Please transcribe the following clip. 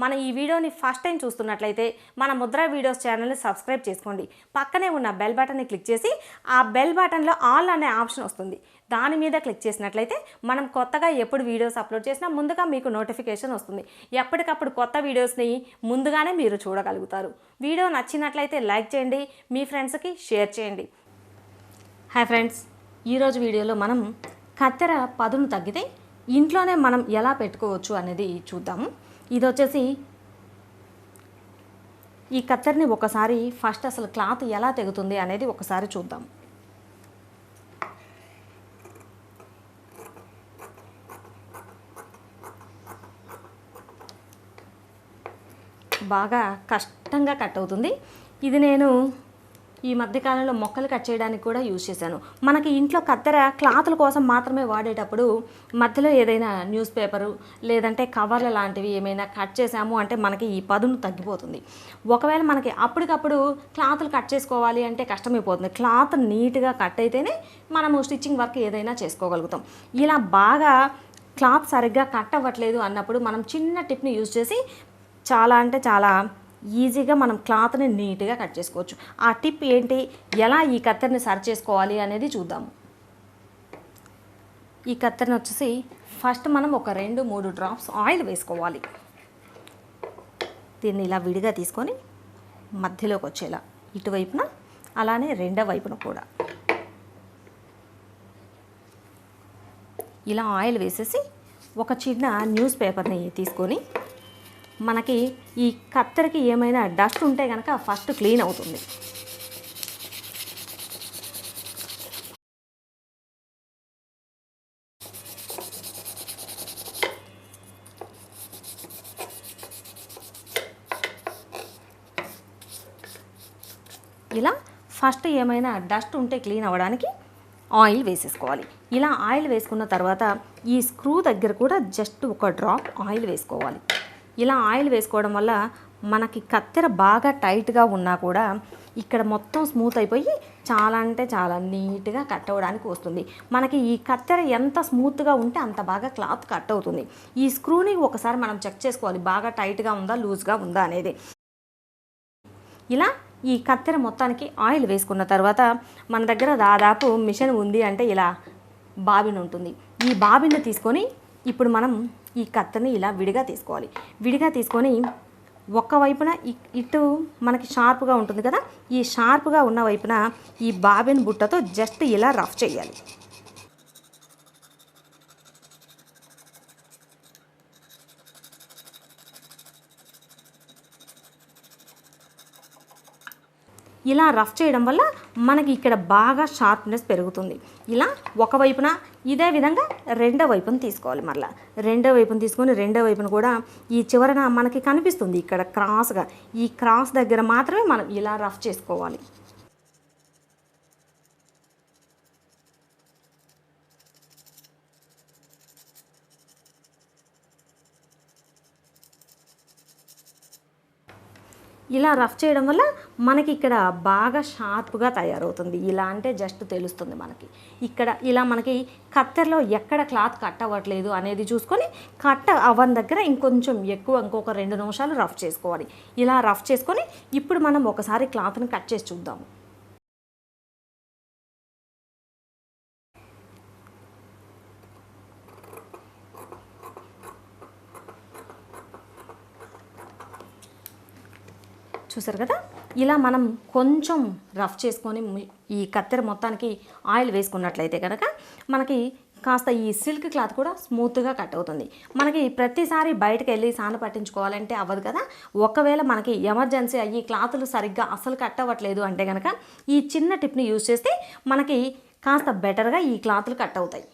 మన ఈ వీడియోని ఫస్ట్ టైం చూస్తున్నట్లయితే మన ముద్ర వీడియోస్ ఛానల్ని సబ్స్క్రైబ్ చేసుకోండి. పక్కనే ఉన్న బెల్ బటన్ని క్లిక్ చేసి ఆ బెల్ బటన్లో ఆల్ అనే ఆప్షన్ వస్తుంది. దాని మీద క్లిక్ చేసినట్లయితే మనం కొత్తగా ఎప్పుడు వీడియోస్ అప్లోడ్ చేసినా ముందుగా మీకు నోటిఫికేషన్ వస్తుంది. ఎప్పటికప్పుడు కొత్త వీడియోస్ని ముందుగానే మీరు చూడగలుగుతారు. వీడియో నచ్చినట్లయితే లైక్ చేయండి, మీ ఫ్రెండ్స్కి షేర్ చేయండి. హాయ్ ఫ్రెండ్స్, ఈరోజు వీడియోలో మనం కత్తెర పదును తగ్గితే ఇంట్లోనే మనం ఎలా పెట్టుకోవచ్చు అనేది చూద్దాము. ఇది వచ్చేసి ఈ కత్తెరని ఒకసారి ఫస్ట్ అసలు క్లాత్ ఎలా తెగుతుంది అనేది ఒకసారి చూద్దాం. బాగా కష్టంగా కట్ అవుతుంది. ఇది నేను ఈ మధ్యకాలంలో మొక్కలు కట్ చేయడానికి కూడా యూజ్ చేశాను. మనకి ఇంట్లో కత్తెర క్లాతుల కోసం మాత్రమే వాడేటప్పుడు మధ్యలో ఏదైనా న్యూస్ పేపరు లేదంటే కవర్ల లాంటివి ఏమైనా కట్ చేసాము అంటే మనకి ఈ పదును తగ్గిపోతుంది. ఒకవేళ మనకి అప్పటికప్పుడు క్లాతులు కట్ చేసుకోవాలి అంటే కష్టమైపోతుంది. క్లాత్ నీట్గా కట్ అయితేనే మనము స్టిచ్చింగ్ వర్క్ ఏదైనా చేసుకోగలుగుతాం. ఇలా బాగా క్లాత్ సరిగ్గా కట్ అవ్వట్లేదు అన్నప్పుడు మనం చిన్న టిప్ని యూజ్ చేసి చాలా అంటే చాలా ఈజీగా మనం క్లాత్ని నీట్గా కట్ చేసుకోవచ్చు. ఆ టిప్ ఏంటి, ఎలా ఈ కత్తెరని సరి చేసుకోవాలి అనేది చూద్దాము. ఈ కత్తెరని వచ్చేసి ఫస్ట్ మనం ఒక 2-3 డ్రాప్స్ ఆయిల్ వేసుకోవాలి. దీన్ని ఇలా విడిగా తీసుకొని మధ్యలోకి వచ్చేలా ఇటువైపున అలానే రెండో వైపున కూడా ఇలా ఆయిల్ వేసేసి ఒక చిన్న న్యూస్ పేపర్ని తీసుకొని మనకి ఈ కత్తెరకి ఏమైనా డస్ట్ ఉంటే కనుక ఫస్ట్ క్లీన్ అవుతుంది. ఇలా ఫస్ట్ ఏమైనా డస్ట్ ఉంటే క్లీన్ అవ్వడానికి ఆయిల్ వేసేసుకోవాలి. ఇలా ఆయిల్ వేసుకున్న తర్వాత ఈ స్క్రూ దగ్గర కూడా జస్ట్ ఒక డ్రాప్ ఆయిల్ వేసుకోవాలి. ఇలా ఆయిల్ వేసుకోవడం వల్ల మనకి కత్తెర బాగా టైట్గా ఉన్నా కూడా ఇక్కడ మొత్తం స్మూత్ అయిపోయి చాలా అంటే చాలా నీట్గా కట్ అవ్వడానికి వస్తుంది. మనకి ఈ కత్తెర ఎంత స్మూత్గా ఉంటే అంత బాగా క్లాత్ కట్ అవుతుంది. ఈ స్క్రూని ఒకసారి మనం చెక్ చేసుకోవాలి, బాగా టైట్గా ఉందా లూజ్గా ఉందా అనేది. ఇలా ఈ కత్తెర మొత్తానికి ఆయిల్ వేసుకున్న తర్వాత మన దగ్గర దాదాపు మిషన్ ఉంది అంటే ఇలా బాబిన్ ఉంటుంది. ఈ బాబిన్ని తీసుకొని ఇప్పుడు మనం ఈ కత్తెరని ఇలా విడిగా తీసుకోవాలి. విడిగా తీసుకొని ఒక్క వైపున ఇటు మనకి షార్ప్గా ఉంటుంది కదా, ఈ షార్ప్గా ఉన్న వైపున ఈ బాబిన్ బుట్టతో జస్ట్ ఇలా రఫ్ చేయాలి. ఇలా రఫ్ చేయడం వల్ల మనకి ఇక్కడ బాగా షార్ప్నెస్ పెరుగుతుంది. ఇలా ఒకవైపున ఇదే విధంగా రెండో వైపున తీసుకోవాలి. మరలా రెండో వైపున తీసుకొని రెండో వైపున కూడా ఈ చివరన మనకి కనిపిస్తుంది ఇక్కడ క్రాస్గా, ఈ క్రాస్ దగ్గర మాత్రమే మనం ఇలా రఫ్ చేసుకోవాలి. ఇలా రఫ్ చేయడం వల్ల మనకి ఇక్కడ బాగా షార్ప్గా తయారవుతుంది. ఇలా అంటే జస్ట్ తెలుస్తుంది మనకి. ఇక్కడ ఇలా మనకి కత్తెరలో ఎక్కడ క్లాత్ కట్ అవ్వట్లేదు అనేది చూసుకొని కట్ అవ్వని దగ్గర ఇంకొంచెం ఎక్కువ ఇంకొక 2 నిమిషాలు రఫ్ చేసుకోవాలి. ఇలా రఫ్ చేసుకొని ఇప్పుడు మనం ఒకసారి క్లాత్ని కట్ చేసి చూద్దాము. చూసారు కదా, ఇలా మనం కొంచెం రఫ్ చేసుకొని ఈ కత్తెర మొత్తానికి ఆయిల్ వేసుకున్నట్లయితే కనుక మనకి కాస్త ఈ సిల్క్ క్లాత్ కూడా స్మూత్గా కట్ అవుతుంది. మనకి ప్రతిసారి బయటకు వెళ్ళి సాన పట్టించుకోవాలంటే అవ్వదు కదా. ఒకవేళ మనకి ఎమర్జెన్సీ అయ్యి క్లాతులు సరిగ్గా అసలు కట్ అవ్వట్లేదు అంటే కనుక ఈ చిన్న టిప్ని యూజ్ చేస్తే మనకి కాస్త బెటర్గా ఈ క్లాతులు కట్ అవుతాయి.